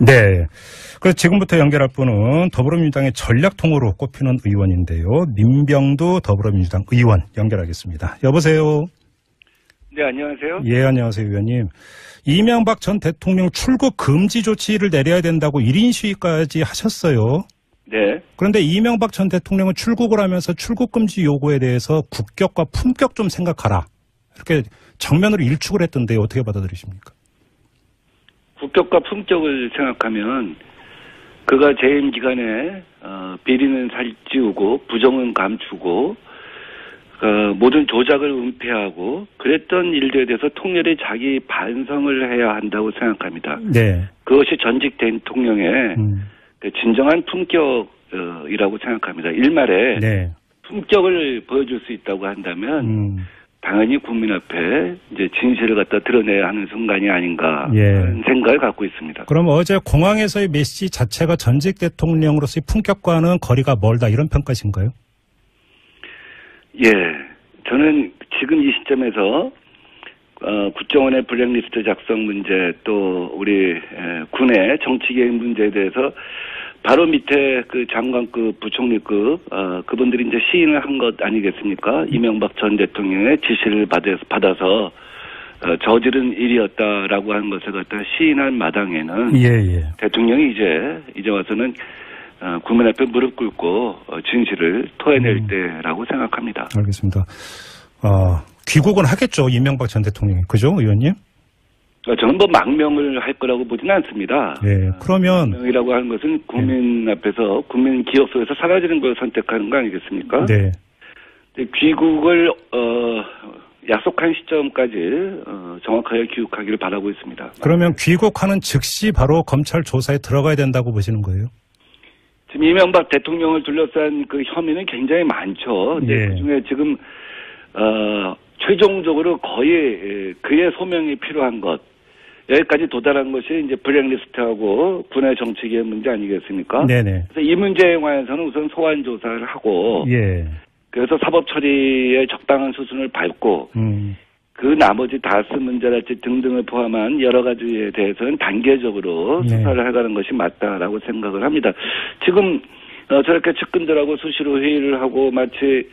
네. 그래서 지금부터 연결할 분은 더불어민주당의 전략통으로 꼽히는 의원인데요. 민병두 더불어민주당 의원 연결하겠습니다. 여보세요. 네, 안녕하세요. 예, 안녕하세요, 의원님. 이명박 전 대통령 출국 금지 조치를 내려야 된다고 1인 시위까지 하셨어요. 네. 그런데 이명박 전 대통령은 출국을 하면서 출국 금지 요구에 대해서 국격과 품격 좀 생각하라. 이렇게 정면으로 일축을 했던데 어떻게 받아들이십니까? 국격과 품격을 생각하면 그가 재임 기간에 비리는 살찌우고 부정은 감추고 모든 조작을 은폐하고 그랬던 일들에 대해서 통렬히 자기 반성을 해야 한다고 생각합니다. 네. 그것이 전직 대통령의 진정한 품격이라고 생각합니다. 일말에 네. 품격을 보여줄 수 있다고 한다면 당연히 국민 앞에 이제 진실을 갖다 드러내야 하는 순간이 아닌가 하는 생각을 갖고 있습니다. 그럼 어제 공항에서의 메시지 자체가 전직 대통령으로서의 품격과는 거리가 멀다 이런 평가신가요? 예, 저는 지금 이 시점에서 국정원의 블랙리스트 작성 문제 또 우리 군의 정치개혁 문제에 대해서 바로 밑에 그 장관급 부총리급 그분들이 이제 시인을 한 것 아니겠습니까? 이명박 전 대통령의 지시를 받아서 저지른 일이었다라고 하는 것을 갖다 시인한 마당에는 대통령이 이제 와서는 국민 앞에 무릎 꿇고 진실을 토해낼 때라고 생각합니다. 알겠습니다. 귀국은 하겠죠, 이명박 전 대통령이. 그죠, 의원님? 저는 뭐 망명을 할 거라고 보지는 않습니다. 네, 그러면 망명이라고 하는 것은 국민 앞에서 국민 기억 속에서 사라지는 걸 선택하는 거 아니겠습니까? 네. 귀국을 약속한 시점까지 정확하게 귀국하기를 바라고 있습니다. 그러면 귀국하는 즉시 바로 검찰 조사에 들어가야 된다고 보시는 거예요? 지금 이명박 대통령을 둘러싼 그 혐의는 굉장히 많죠. 그중에 지금 최종적으로 거의 그의 소명이 필요한 것 여기까지 도달한 것이 이제 블랙리스트하고 군의 정치개혁 문제 아니겠습니까? 네네. 그래서 이 문제에 관해서는 우선 소환 조사를 하고, 그래서 사법 처리의 적당한 수순을 밟고, 그 나머지 다스 문제랄지 등등을 포함한 여러 가지에 대해서는 단계적으로 수사를 해가는 것이 맞다라고 생각을 합니다. 지금 저렇게 측근들하고 수시로 회의를 하고 마치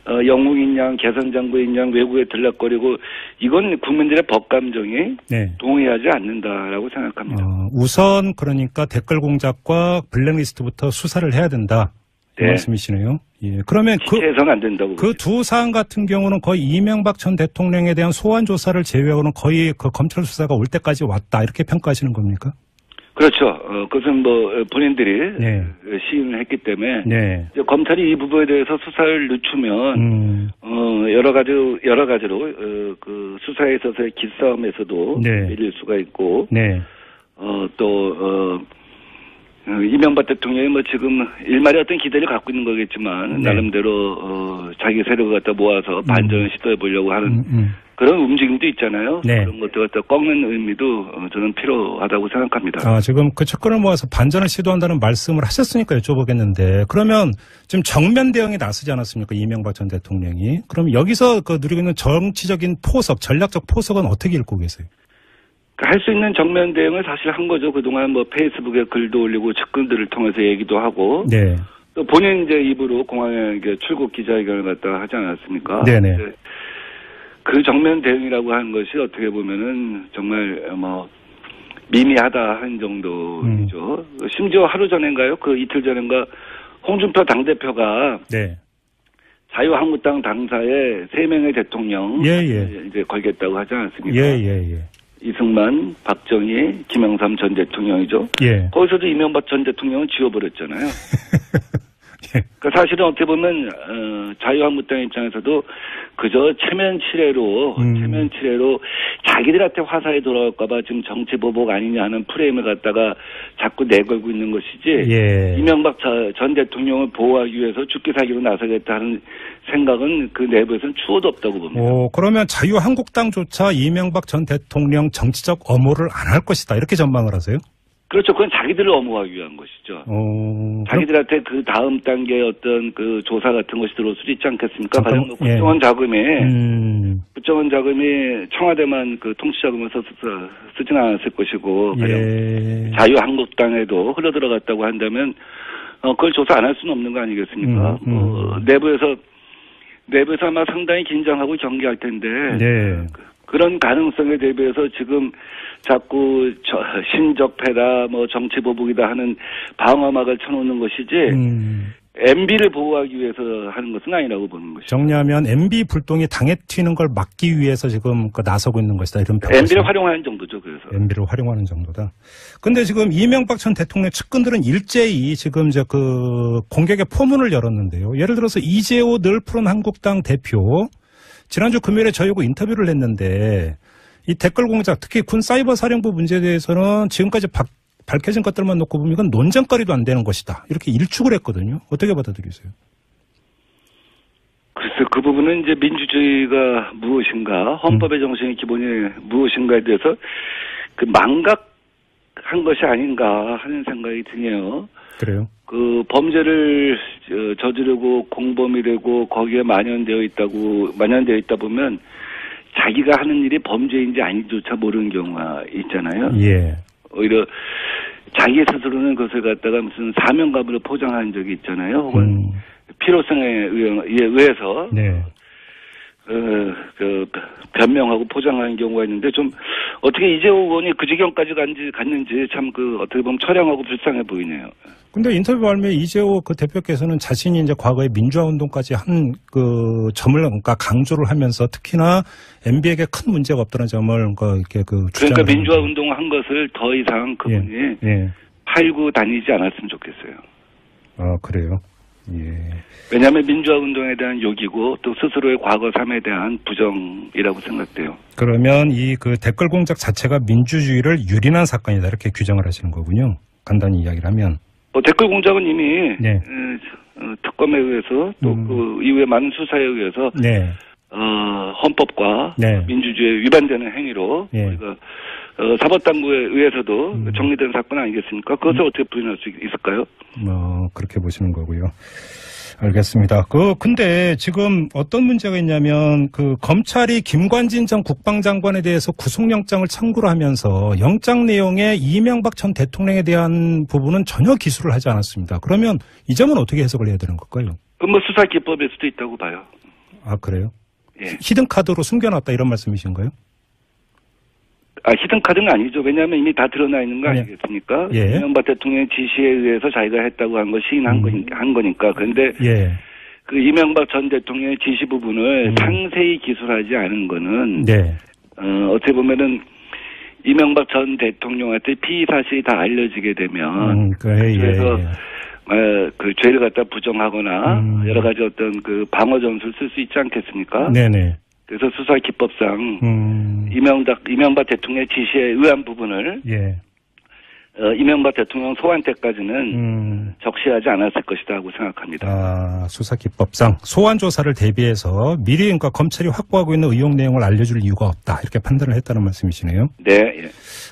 영웅인 양, 개선장부인 양 외국에 들락거리고 이건 국민들의 법감정이 동의하지 않는다라고 생각합니다. 우선 그러니까 댓글 공작과 블랙리스트부터 수사를 해야 된다. 그 말씀이시네요. 예. 그러면 해서는 안 된다고. 그 두 사안 같은 경우는 거의 이명박 전 대통령에 대한 소환 조사를 제외하고는 거의 그 검찰 수사가 올 때까지 왔다 이렇게 평가하시는 겁니까? 그렇죠. 그것은 뭐 본인들이 시인을 했기 때문에 이제 검찰이 이 부분에 대해서 수사를 늦추면 여러 가지로 그 수사에 있어서의 기싸움에서도 밀릴 수가 있고 또 이명박 대통령이 뭐 지금 일말의 어떤 기대를 갖고 있는 거겠지만 나름대로 자기 세력을 갖다 모아서 반전을 시도해 보려고 하는 그런 움직임도 있잖아요. 그런 것들 갖다 꺾는 의미도 저는 필요하다고 생각합니다. 지금 그 측근을 모아서 반전을 시도한다는 말씀을 하셨으니까 여쭤보겠는데 그러면 지금 정면 대응에 나서지 않았습니까? 이명박 전 대통령이. 그럼 여기서 그 누리고 있는 정치적인 포석, 전략적 포석은 어떻게 읽고 계세요? 할 수 있는 정면 대응을 사실 한 거죠. 그동안 뭐 페이스북에 글도 올리고 측근들을 통해서 얘기도 하고. 또 본인 이제 입으로 공항에 출국 기자회견을 갖다 하지 않았습니까? 그 정면 대응이라고 하는 것이 어떻게 보면은 정말 뭐 미미하다 한 정도이죠. 심지어 하루 전인가요? 그 이틀 전인가 홍준표 당대표가 자유한국당 당사의 3명의 대통령 이제 걸겠다고 하지 않았습니까? 이승만, 박정희, 김영삼 전 대통령이죠. 거기서도 이명박 전 대통령은 지워버렸잖아요. 그러니까 사실은 어떻게 보면 자유한국당 입장에서도 그저 체면 칠해로 자기들한테 화살이 돌아올까봐 지금 정치 보복 아니냐 하는 프레임을 갖다가 자꾸 내걸고 있는 것이지 이명박 전 대통령을 보호하기 위해서 죽기 살기로 나서겠다는 생각은 그 내부에서는 추호도 없다고 봅니다. 그러면 자유한국당조차 이명박 전 대통령 정치적 엄호를 안 할 것이다 이렇게 전망을 하세요? 그렇죠. 그건 자기들을 엄호하기 위한 것이죠. 자기들한테 그 다음 단계의 어떤 그 조사 같은 것이 들어올 수도 있지 않겠습니까? 가령 국정원 자금이 청와대만 그 통치자금을 쓰진 않았을 것이고, 가령 자유한국당에도 흘러들어갔다고 한다면 그걸 조사 안 할 수는 없는 거 아니겠습니까? 내부에서 아마 상당히 긴장하고 경계할 텐데 네. 그런 가능성에 대비해서 지금 자꾸 신적패다 뭐 정치보복이다 하는 방어막을 쳐놓는 것이지 MB를 보호하기 위해서 하는 것은 아니라고 보는 것이죠. 정리하면 MB 불똥이 당에 튀는 걸 막기 위해서 지금 나서고 있는 것이다. 이런 평가. MB를 활용하는 정도죠. 그래서. MB를 활용하는 정도다. 근데 지금 이명박 전 대통령 측근들은 일제히 지금 그 공격의 포문을 열었는데요. 예를 들어서 이재호 늘 푸른 한국당 대표 지난주 금요일에 저희하고 인터뷰를 했는데 이 댓글 공작 특히 군 사이버 사령부 문제에 대해서는 지금까지 밝혀진 것들만 놓고 보면 이건 논쟁거리도 안 되는 것이다. 이렇게 일축을 했거든요. 어떻게 받아들이세요? 글쎄, 그 부분은 이제 민주주의가 무엇인가, 헌법의 정신의 기본이 무엇인가에 대해서 그 망각한 것이 아닌가 하는 생각이 드네요. 그래요? 그 범죄를 저지르고 공범이 되고 거기에 만연되어 있다 보면 자기가 하는 일이 범죄인지 아닌지조차 모르는 경우가 있잖아요. 예. 오히려 자기 스스로는 그것을 갖다가 무슨 사명감으로 포장한 적이 있잖아요. 혹은 필요성에 의해서 네. 변명하고 포장하는 경우가 있는데 좀 어떻게 이재호 의원이 그 지경까지 갔는지 참 어떻게 보면 처량하고 불쌍해 보이네요. 근데 인터뷰 발매 이재호 그 대표께서는 자신이 이제 과거에 민주화 운동까지 한 그 점을 그러니까 강조를 하면서 특히나 MB에게 큰 문제가 없다는 점을 이렇게 그러니까 민주화 운동을 한 것을 더 이상 그분이 팔고 다니지 않았으면 좋겠어요. 아, 그래요? 예. 왜냐하면 민주화 운동에 대한 욕이고 또 스스로의 과거 삶에 대한 부정이라고 생각돼요. 그러면 이 그 댓글 공작 자체가 민주주의를 유린한 사건이다 이렇게 규정을 하시는 거군요. 간단히 이야기를 하면. 댓글 공작은 이미 특검에 의해서 또 그 이후에 많은 수사에 의해서 헌법과 민주주의에 위반되는 행위로 우리가 사법당국에 의해서도 정리된 사건 아니겠습니까? 그것을 어떻게 부인할 수 있을까요? 그렇게 보시는 거고요. 알겠습니다. 근데 지금 어떤 문제가 있냐면 검찰이 김관진 전 국방장관에 대해서 구속영장을 청구를 하면서 영장 내용에 이명박 전 대통령에 대한 부분은 전혀 기술을 하지 않았습니다. 그러면 이 점은 어떻게 해석을 해야 되는 걸까요? 수사 기법일 수도 있다고 봐요. 아, 그래요? 예. 히든카드로 숨겨놨다 이런 말씀이신가요? 히든카드는 아니죠. 왜냐하면 이미 다 드러나 있는 거 아니겠습니까? 이명박 대통령의 지시에 의해서 자기가 했다고 한 거 시인한 거니까. 그런데 그 이명박 전 대통령의 지시 부분을 상세히 기술하지 않은 거는 어떻게 보면은 이명박 전 대통령한테 피의 사실이 다 알려지게 되면 그래서 그 죄를 갖다 부정하거나 여러 가지 어떤 그 방어 전술을 쓸 수 있지 않겠습니까? 네네. 그래서 수사 기법상 이명박 대통령의 지시에 의한 부분을 이명박 대통령 소환 때까지는 적시하지 않았을 것이다 하고 생각합니다. 아, 수사 기법상 소환 조사를 대비해서 미리 그러니까 검찰이 확보하고 있는 의혹 내용을 알려줄 이유가 없다 이렇게 판단을 했다는 말씀이시네요. 네, 예.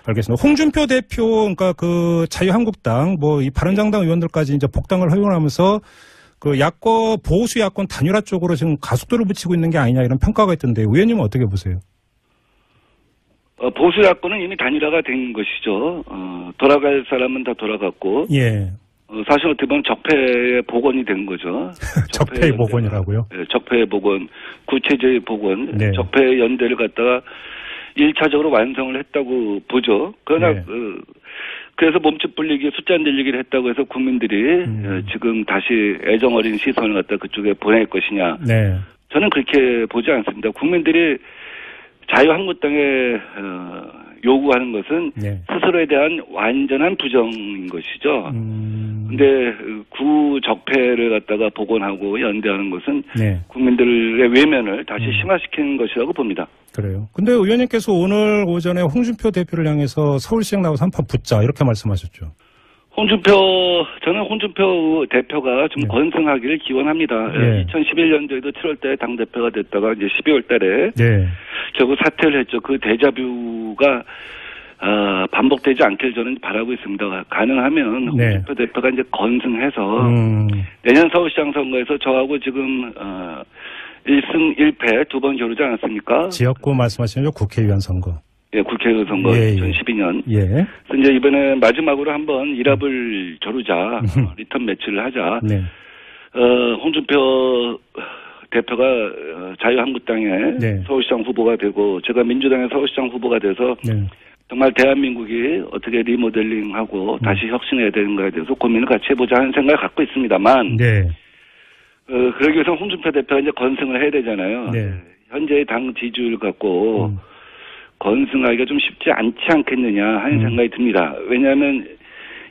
알겠습니다. 홍준표 대표 그러니까 그 자유한국당 이 바른정당 의원들까지 이제 복당을 허용하면서 그 보수 야권 단일화 쪽으로 지금 가속도를 붙이고 있는 게 아니냐 이런 평가가 있던데 의원님은 어떻게 보세요? 보수 야권은 이미 단일화가 된 것이죠. 돌아갈 사람은 다 돌아갔고. 사실 어떻게 보면 적폐의 복원이 된 거죠. 적폐의 복원이라고요? 네, 적폐의 복원, 구체적인 복원, 적폐의 연대를 갖다가 1차적으로 완성을 했다고 보죠. 그러나 그래서 몸집 불리기, 숫자 늘리기를 했다고 해서 국민들이 지금 다시 애정어린 시선을 갖다 그쪽에 보낼 것이냐. 저는 그렇게 보지 않습니다. 국민들이 자유한국당에 요구하는 것은 스스로에 대한 완전한 부정인 것이죠. 근데 구적폐를 갖다가 복원하고 연대하는 것은 국민들의 외면을 다시 심화시키는 것이라고 봅니다. 그래요. 근데 의원님께서 오늘 오전에 홍준표 대표를 향해서 서울시장 나와서 한판 붙자 이렇게 말씀하셨죠. 저는 홍준표 대표가 좀 건승하기를 기원합니다. 2011년도에도 7월 달에 당대표가 됐다가 이제 12월 달에 결국 사퇴를 했죠. 그 데자뷰가 반복되지 않길 저는 바라고 있습니다. 가능하면 홍준표 대표가 이제 건승해서 내년 서울시장 선거에서 저하고 지금 1승 1패 2번 겨루지 않았습니까? 지역구 말씀하시는 국회의원 선거. 예, 국회의원 선거 2012년. 예. 그래서 이제 이번에 마지막으로 한번 일합을 겨루자, 리턴 매치를 하자. 네. 홍준표 대표가 자유한국당의 네. 서울시장 후보가 되고 제가 민주당의 서울시장 후보가 돼서 네. 정말 대한민국이 어떻게 리모델링하고 다시 혁신해야 되는가에 대해서 고민을 같이 해보자 하는 생각을 갖고 있습니다만 네. 그러기 위해서 홍준표 대표가 이제 건승을 해야 되잖아요. 네. 현재의 당 지지율 갖고 건승하기가 좀 쉽지 않지 않겠느냐 하는 생각이 듭니다. 왜냐하면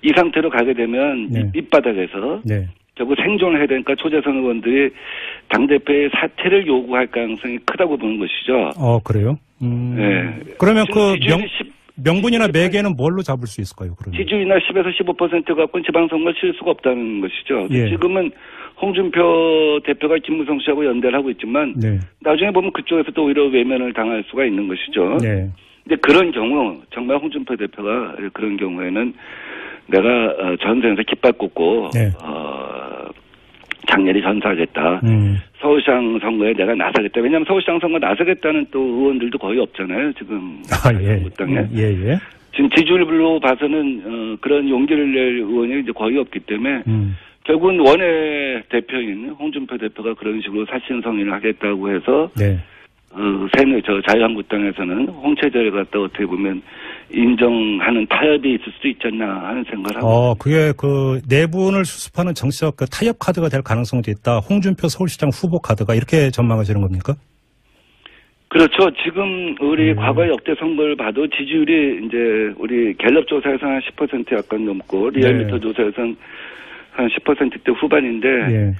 이 상태로 가게 되면 네. 밑바닥에서 네. 결국 생존을 해야 되니까 초재선 의원들이 당대표의 사퇴를 요구할 가능성이 크다고 보는 것이죠. 그래요? 네. 그러면 그 명분이나 매개는 뭘로 잡을 수 있을까요? 그러면? 지지율이나 10에서 15% 갖고는 지방선거를 칠 수가 없다는 것이죠. 예. 지금은 홍준표 대표가 김무성 씨하고 연대를 하고 있지만 네. 나중에 보면 그쪽에서 또 오히려 외면을 당할 수가 있는 것이죠. 네. 근데 그런 경우 정말 홍준표 대표가 그런 경우에는 내가 전선에서 깃발 꽂고 네. 장렬히 전사하겠다. 서울시장 선거에 내가 나서겠다. 왜냐하면 서울시장 선거 나서겠다는 또 의원들도 거의 없잖아요. 지금 당에. 예. 지금 지지율로 봐서는 그런 용기를 낼 의원이 이제 거의 없기 때문에 결국은 원외 대표인 홍준표 대표가 그런 식으로 사신성인을 하겠다고 해서 네. 자유한국당에서는 홍채제를 갖다 어떻게 보면 인정하는 타협이 있을 수도 있지 않나 하는 생각을 하고. 그게 그 내분을 수습하는 정치적 그 타협 카드가 될 가능성도 있다. 홍준표 서울시장 후보 카드가 이렇게 전망하시는 겁니까? 그렇죠. 지금 우리 과거 역대 선거를 봐도 지지율이 이제 우리 갤럽 조사에서 한 10% 약간 넘고 리얼미터 조사에서는 한 10%대 후반인데 예.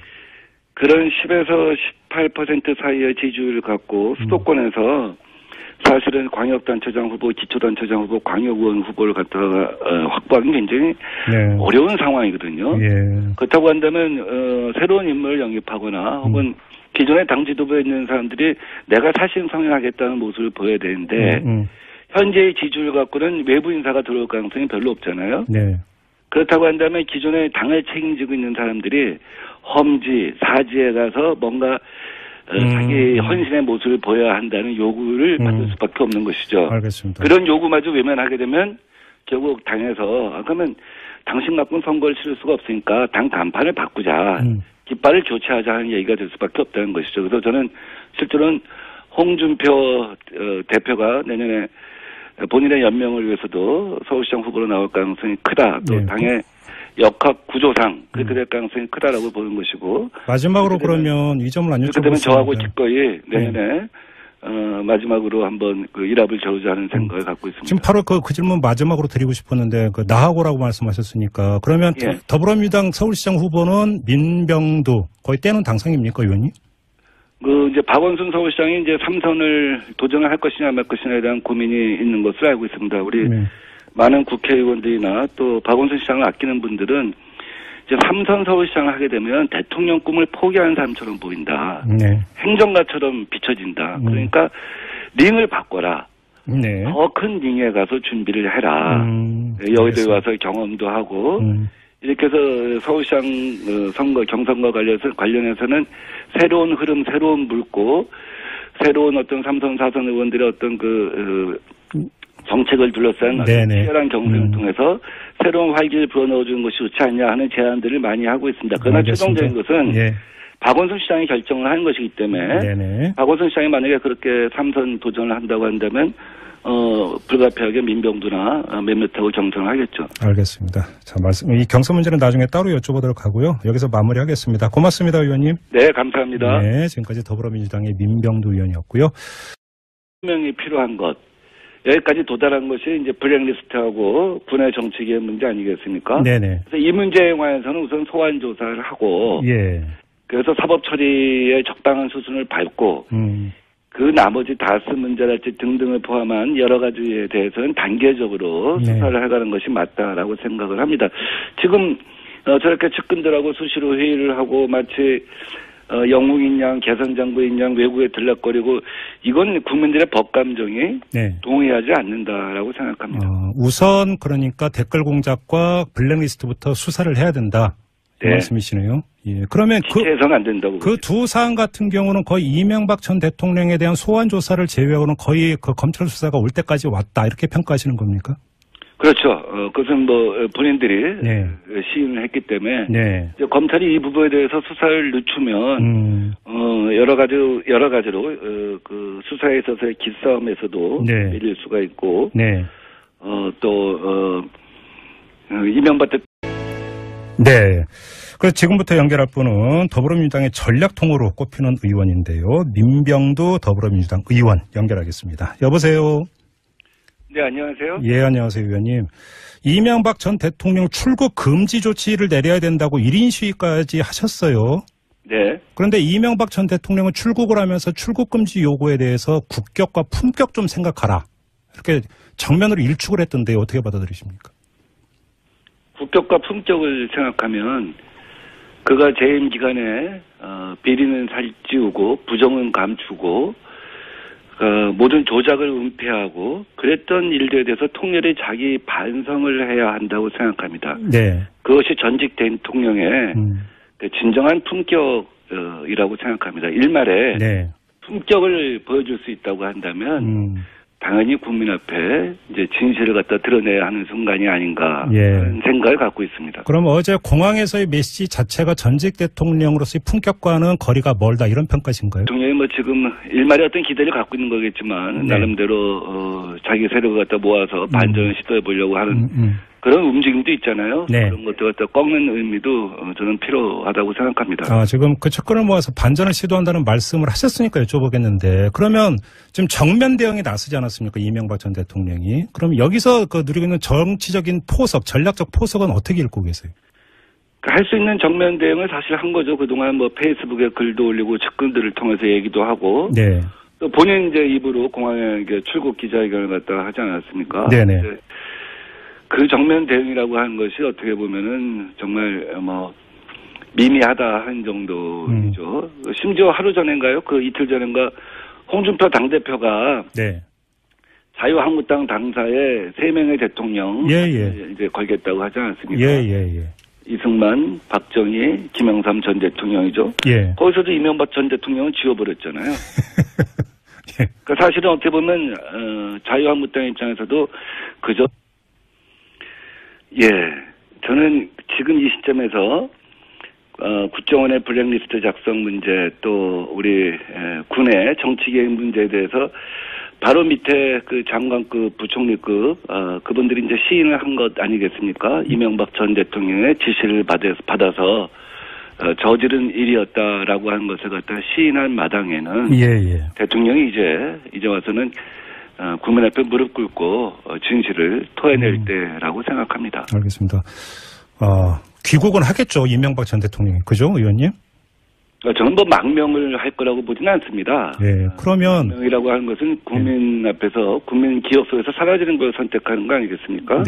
그런 10에서 18% 사이의 지지율을 갖고 수도권에서 사실은 광역단체장 후보, 기초단체장 후보, 광역의원 후보를 갖다가 확보하기 굉장히 어려운 상황이거든요. 예. 그렇다고 한다면 새로운 인물을 영입하거나 혹은 기존의 당 지도부에 있는 사람들이 내가 사신성인하겠다는 모습을 보여야 되는데 현재의 지지율 갖고는 외부 인사가 들어올 가능성이 별로 없잖아요. 네. 그렇다고 한다면 기존의 당을 책임지고 있는 사람들이 험지, 사지에 가서 뭔가 자기 헌신의 모습을 보여야 한다는 요구를 받을 수밖에 없는 것이죠. 알겠습니다. 그런 요구마저 외면하게 되면 결국 당에서 그러면 당신 갖고는 선거를 치를 수가 없으니까 당 간판을 바꾸자. 깃발을 교체하자 하는 얘기가 될 수밖에 없다는 것이죠. 그래서 저는 실제로는 홍준표 대표가 내년에 본인의 연명을 위해서도 서울시장 후보로 나올 가능성이 크다. 또 네. 당의 역학 구조상 그렇게 될 가능성이 크다라고 보는 것이고. 마지막으로 그러면 이 점을 안 여쭤보겠습니다. 그렇게 되면 저하고 기꺼이 내년에 마지막으로 한번 그 일합을 겨루자 하는 생각을 갖고 있습니다. 지금 바로 그 질문 마지막으로 드리고 싶었는데 나하고라고 말씀하셨으니까 그러면 예. 더불어민주당 서울시장 후보는 민병두 거의 때는 당상입니까, 의원님? 이제 박원순 서울시장이 이제 3선을 도전을 할 것이냐 말 것이냐에 대한 고민이 있는 것을 알고 있습니다. 우리 많은 국회의원들이나 또 박원순 시장을 아끼는 분들은 이제 3선 서울시장을 하게 되면 대통령 꿈을 포기하는 사람처럼 보인다. 네. 행정가처럼 비춰진다. 그러니까 링을 바꿔라. 네. 더 큰 링에 가서 준비를 해라. 여의도에 와서 경험도 하고 이렇게 해서 서울시장 선거 경선과 관련해서는 새로운 흐름, 새로운 물고 새로운 어떤 3선, 4선 의원들의 어떤 정책을 둘러싼 치열한 경쟁을 통해서 새로운 활기를 불어넣어주는 것이 좋지 않냐 하는 제안들을 많이 하고 있습니다. 그러나 최종적인 것은 박원순 시장이 결정을 하는 것이기 때문에 박원순 시장이 만약에 그렇게 3선 도전을 한다고 한다면 불가피하게 민병두나 몇몇하고 경선을 하겠죠. 알겠습니다. 자, 이 경선 문제는 나중에 따로 여쭤보도록 하고요. 여기서 마무리하겠습니다. 고맙습니다, 의원님. 네, 감사합니다. 네, 지금까지 더불어민주당의 민병두 의원이었고요. 명이 필요한 것. 여기까지 도달한 것이 이제 블랙리스트하고 군의 정치계의 문제 아니겠습니까? 네네. 그래서 이 문제에 관해서는 우선 소환 조사를 하고, 그래서 사법 처리의 적당한 수순을 밟고, 그 나머지 다스 문제랄지 등등을 포함한 여러 가지에 대해서는 단계적으로 수사를 해가는 것이 맞다라고 생각을 합니다. 지금 저렇게 측근들하고 수시로 회의를 하고 마치 영웅인 양, 개선장부인 양 외국에 들락거리고 이건 국민들의 법감정이 동의하지 않는다라고 생각합니다. 우선 그러니까 댓글 공작과 블랙리스트부터 수사를 해야 된다. 그 말씀이시네요. 예. 그러면 해서는 안 된다고. 그 두 사안 같은 경우는 거의 이명박 전 대통령에 대한 소환 조사를 제외하고는 거의 그 검찰 수사가 올 때까지 왔다 이렇게 평가하시는 겁니까? 그렇죠. 그것은 뭐 본인들이 시인을 했기 때문에 이제 검찰이 이 부분에 대해서 수사를 늦추면 여러 가지로 그 수사에 있어서의 기싸움에서도 밀릴 수가 있고 또 이명박 대통령 그래서 지금부터 연결할 분은 더불어민주당의 전략통으로 꼽히는 의원인데요. 민병두 더불어민주당 의원 연결하겠습니다. 여보세요. 네, 안녕하세요. 예, 안녕하세요, 의원님. 이명박 전 대통령 출국 금지 조치를 내려야 된다고 1인 시위까지 하셨어요. 네. 그런데 이명박 전 대통령은 출국을 하면서 출국 금지 요구에 대해서 국격과 품격 좀 생각하라. 이렇게 정면으로 일축을 했던데 어떻게 받아들이십니까? 국격과 품격을 생각하면 그가 재임 기간에 비리는 살찌우고 부정은 감추고 모든 조작을 은폐하고 그랬던 일들에 대해서 통렬히 자기 반성을 해야 한다고 생각합니다. 그것이 전직 대통령의 진정한 품격이라고 생각합니다. 일말에 품격을 보여줄 수 있다고 한다면 당연히 국민 앞에 이제 진실을 갖다 드러내야 하는 순간이 아닌가 하는 생각을 갖고 있습니다. 그럼 어제 공항에서의 메시지 자체가 전직 대통령으로서의 품격과는 거리가 멀다 이런 평가신가요? 대통령이 뭐 지금 일말의 어떤 기대를 갖고 있는 거겠지만 나름대로 자기 세력을 갖다 모아서 반전을 시도해 보려고 하는 그런 움직임도 있잖아요. 그런 것들 갖다 꺾는 의미도 저는 필요하다고 생각합니다. 지금 그 척근을 모아서 반전을 시도한다는 말씀을 하셨으니까 여쭤보겠는데 그러면 지금 정면 대응에 나서지 않았습니까? 이명박 전 대통령이. 그럼 여기서 그 누리고 있는 정치적인 포석, 전략적 포석은 어떻게 읽고 계세요? 할 수 있는 정면 대응을 사실 한 거죠. 그동안 뭐 페이스북에 글도 올리고 측근들을 통해서 얘기도 하고. 또 본인 이제 입으로 공항에 출국 기자회견을 갖다 하지 않았습니까? 그 정면 대응이라고 하는 것이 어떻게 보면은 정말 뭐 미미하다 한 정도이죠. 심지어 하루 전인가요? 그 이틀 전인가 홍준표 당대표가 자유한국당 당사의 3명의 대통령 이제 걸겠다고 하지 않았습니까? 이승만, 박정희, 김영삼 전 대통령이죠. 거기서도 이명박 전 대통령은 지워버렸잖아요. 그러니까 사실은 어떻게 보면 자유한국당 입장에서도 그저 저는 지금 이 시점에서 국정원의 블랙리스트 작성 문제 또 우리 군의 정치개혁 문제에 대해서 바로 밑에 그 장관급 부총리급 그분들이 이제 시인을 한 것 아니겠습니까? 이명박 전 대통령의 지시를 받아서 저지른 일이었다라고 하는 것을 갖다 시인한 마당에는 대통령이 이제 와서는 국민 앞에 무릎 꿇고 진실을 토해낼 때라고 생각합니다. 알겠습니다. 귀국은 하겠죠, 이명박 전 대통령이. 그죠, 의원님? 저는 뭐 망명을 할 거라고 보지는 않습니다. 그러면 망명이라고 하는 것은 국민 앞에서 국민 기억 속에서 사라지는 걸 선택하는 거 아니겠습니까?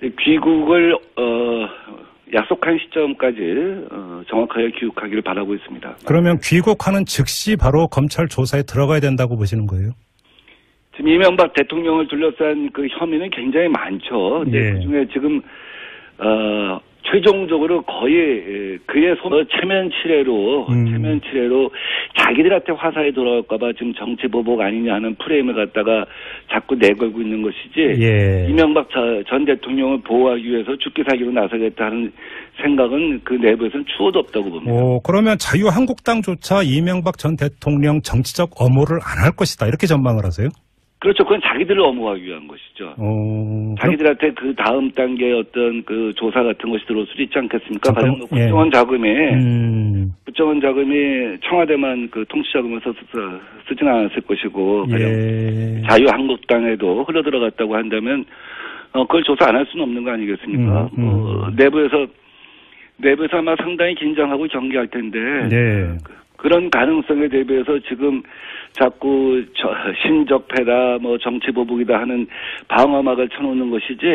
귀국을 약속한 시점까지 정확하게 귀국하기를 바라고 있습니다. 그러면 귀국하는 즉시 바로 검찰 조사에 들어가야 된다고 보시는 거예요? 지금 이명박 대통령을 둘러싼 그 혐의는 굉장히 많죠. 그중에 지금 최종적으로 거의 그의 체면 치레로 자기들한테 화살이 돌아올까봐 지금 정치 보복 아니냐 하는 프레임을 갖다가 자꾸 내걸고 있는 것이지 이명박 전 대통령을 보호하기 위해서 죽기 살기로 나서겠다 하는 생각은 그 내부에서는 추호도 없다고 봅니다. 그러면 자유한국당조차 이명박 전 대통령 정치적 엄호를 안 할 것이다 이렇게 전망을 하세요? 그렇죠. 그건 자기들을 엄호하기 위한 것이죠. 자기들한테 그 다음 단계의 어떤 그 조사 같은 것이 들어올 수도 있지 않겠습니까? 가령 국정원 자금이 청와대만 그 통치 자금을 쓰지는 않았을 것이고, 가령 자유한국당에도 흘러들어갔다고 한다면, 그걸 조사 안 할 수는 없는 거 아니겠습니까? 내부에서 아마 상당히 긴장하고 경계할 텐데, 그런 가능성에 대비해서 지금 자꾸 신적패다, 뭐 정치보복이다 하는 방어막을 쳐놓는 것이지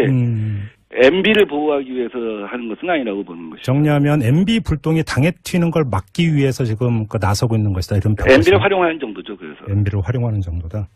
MB를 보호하기 위해서 하는 것은 아니라고 보는 것이죠. 정리하면 MB 불똥이 당에 튀는 걸 막기 위해서 지금 나서고 있는 것이다 이런 평가. MB를 활용하는 정도죠. 그래서 MB를 활용하는 정도다.